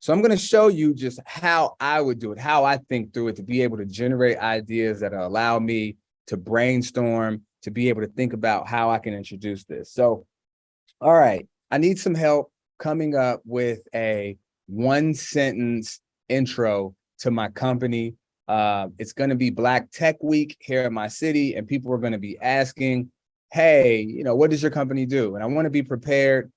So I'm going to show you just how I would do it, how I think through it to be able to generate ideas that allow me to brainstorm, to be able to think about how I can introduce this. So, all right, I need some help coming up with a one sentence intro to my company. It's going to be Black Tech Week here in my city, and people are going to be asking, hey, what does your company do? And I want to be prepared,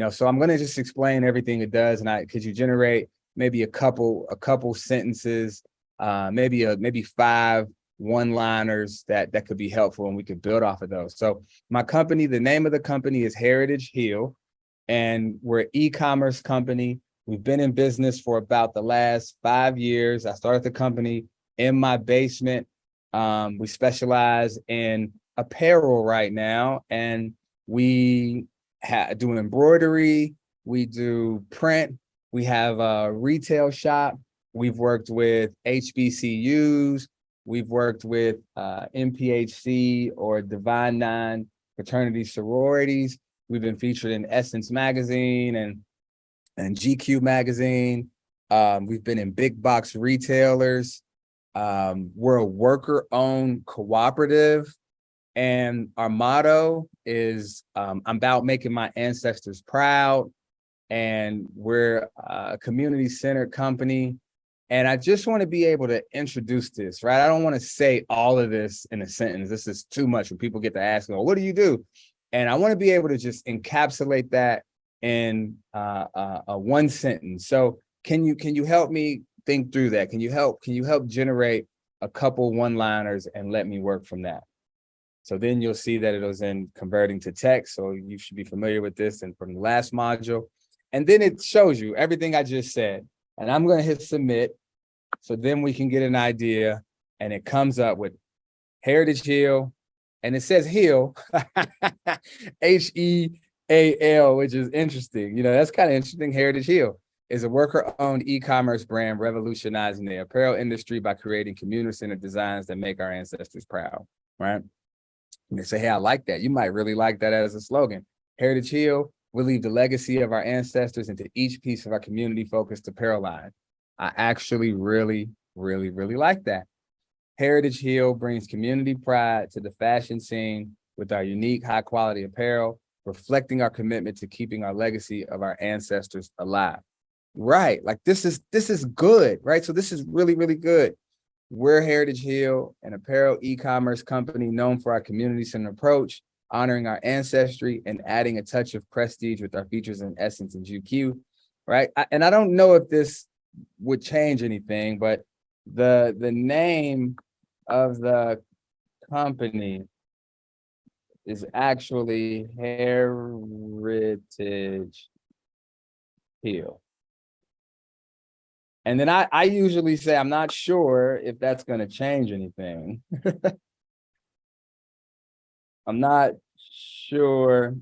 so I'm going to just explain everything it does. And could you generate maybe a couple sentences, maybe 5 one-liners that could be helpful, and we could build off of those. So my company, the name of the company is Heritage Heal, and we're an e-commerce company. We've been in business for about the last 5 years. I started the company in my basement. We specialize in apparel right now, and we do embroidery, we do print, we have a retail shop. We've worked with HBCUs, we've worked with MPHC or Divine Nine fraternity sororities. We've been featured in Essence magazine and GQ magazine. We've been in big box retailers. We're a worker-owned cooperative, and our motto is I'm about making my ancestors proud. And we're a community-centered company. And I just want to be able to introduce this, right? I don't want to say all of this in a sentence. This is too much when people get to ask, well, what do you do? And I want to be able to just encapsulate that in a one sentence. So can you help me think through that? Can you help generate a couple one-liners and let me work from that? So then you'll see that it was in converting to text. So you should be familiar with this and from the last module. And then it shows you everything I just said. And I'm going to hit submit. So then we can get an idea. And it comes up with Heritage Heal. And it says Heal, Heal, which is interesting. That's kind of interesting. Heritage Heal is a worker-owned e-commerce brand revolutionizing the apparel industry by creating community-centered designs that make our ancestors proud, right? And they say, hey, I like that. You might really like that as a slogan. Heritage Heal, we leave the legacy of our ancestors into each piece of our community-focused apparel line. I actually really, really, really like that. Heritage Heal brings community pride to the fashion scene with our unique, high-quality apparel, reflecting our commitment to keeping our legacy of our ancestors alive. Right, like this is good, right? So this is really, really good. We're Heritage Heal, an apparel e-commerce company known for our community-centered approach, honoring our ancestry and adding a touch of prestige with our features in Essence and GQ, right? And I don't know if this would change anything, but the name of the company is actually Heritage Heal. And then I usually say, I'm not sure if that's going to change anything. I'm not sure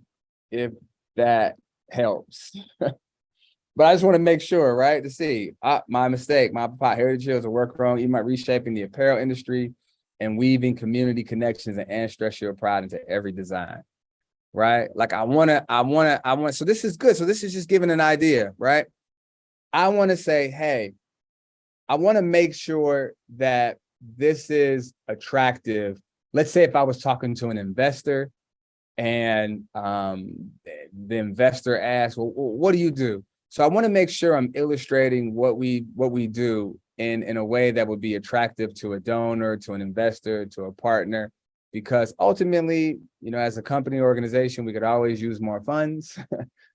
if that helps. But I just want to make sure, right? To see, my mistake, my Heritage Heal is a worker-owned, you might reshaping the apparel industry and weaving community connections and ancestral pride into every design, right? Like I want, so this is good. So this is just giving an idea, right? I want to say, hey, I want to make sure that this is attractive. Let's say if I was talking to an investor and the investor asked, well, what do you do? So I want to make sure I'm illustrating what we do in a way that would be attractive to a donor, to an investor, to a partner, because ultimately, as a company organization, we could always use more funds.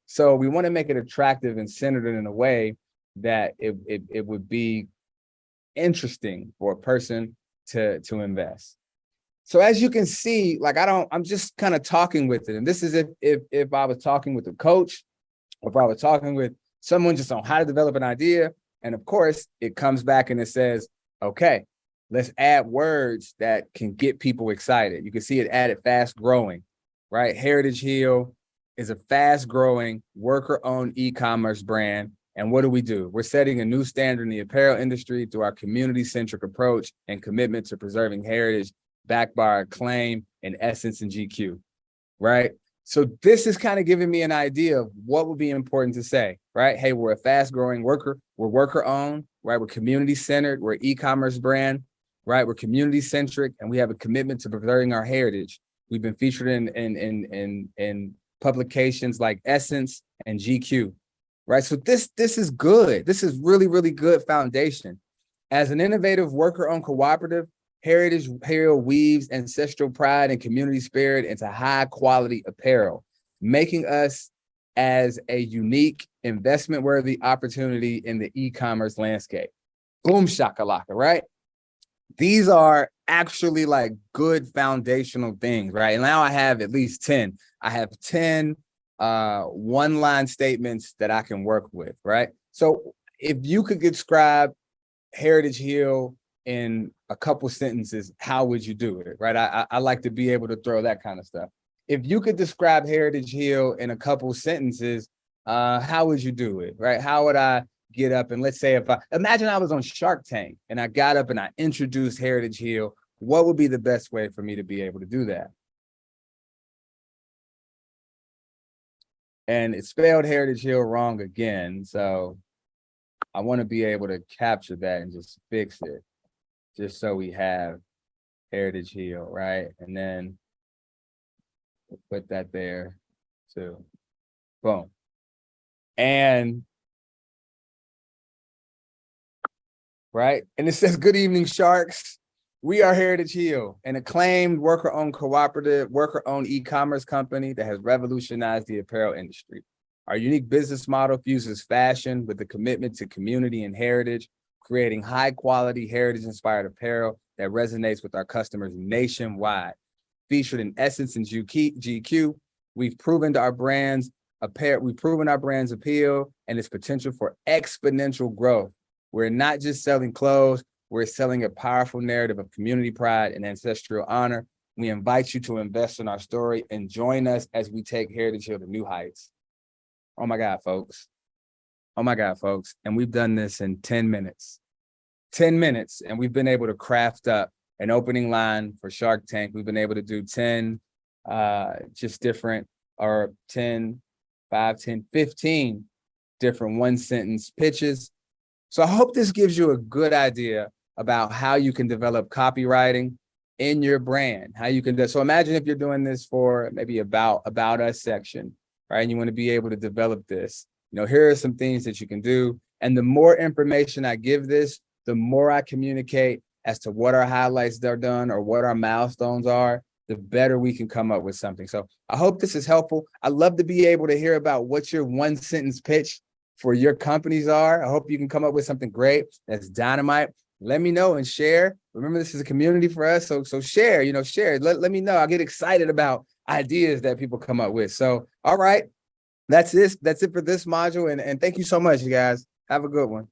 So we want to make it attractive and centered in a way that it would be interesting for a person to invest. So as you can see, like I'm just kind of talking with it. And this is if I was talking with a coach, or if I was talking with someone just on how to develop an idea. And of course, it comes back and it says, okay, let's add words that can get people excited. You can see it added fast growing, right? Heritage Heal is a fast growing worker-owned e-commerce brand. And what do? We're setting a new standard in the apparel industry through our community-centric approach and commitment to preserving heritage backed by our claim in Essence and GQ, right? So this is kind of giving me an idea of what would be important to say. right? Hey, we're a fast growing we're worker owned, right? We're community centered, we're e-commerce brand, right? We're community centric, and we have a commitment to preserving our heritage. We've been featured in publications like Essence and GQ, right? So this is good. This is really, really good foundation. As an innovative worker-owned cooperative, Heritage Apparel weaves ancestral pride and community spirit into high-quality apparel, making us as a unique investment-worthy opportunity in the e-commerce landscape. Boom shakalaka, right? These are actually like good foundational things, right? And now I have at least 10. I have 10 one-line statements that I can work with, right? So if you could describe Heritage Hill in a couple sentences, how would you do it, right? I like to be able to throw that kind of stuff. If you could describe Heritage Hill in a couple sentences, how would you do it, right? How would I get up and, let's say, if imagine I was on Shark Tank and I got up and I introduced Heritage Hill, what would be the best way for me to be able to do that? And it spelled Heritage Hill wrong again, so I want to be able to capture that and just fix it, just so we have Heritage Hill, right? And then put that there too. Boom. And right, and it says, "Good evening, Sharks. We are Heritage Hill, an acclaimed worker-owned cooperative, worker-owned e-commerce company that has revolutionized the apparel industry. Our unique business model fuses fashion with a commitment to community and heritage, creating high-quality, heritage-inspired apparel that resonates with our customers nationwide. Featured in Essence and GQ, we've proven our brand's appeal and its potential for exponential growth. We're not just selling clothes, we're selling a powerful narrative of community pride and ancestral honor. We invite you to invest in our story and join us as we take Heritage Hill to new heights." Oh my God, folks. Oh my God, folks. And we've done this in 10 minutes. 10 minutes, and we've been able to craft up an opening line for Shark Tank. We've been able to do 10 just different, or 10, 5, 10, 15 different one-sentence pitches. So I hope this gives you a good idea about how you can develop copywriting in your brand, how you can do. So imagine if you're doing this for maybe about us section, right? And you want to be able to develop this. Here are some things that you can do. And the more information I give this, the more I communicate as to what our highlights are done or what our milestones are, the better we can come up with something. So I hope this is helpful. I'd love to be able to hear about what your one sentence pitch for your companies are. I hope you can come up with something great that's dynamite. Let me know and share. Remember, this is a community for us. So share, share. Let me know. I get excited about ideas that people come up with. So, all right, that's it. That's it for this module. And thank you so much, you guys. Have a good one.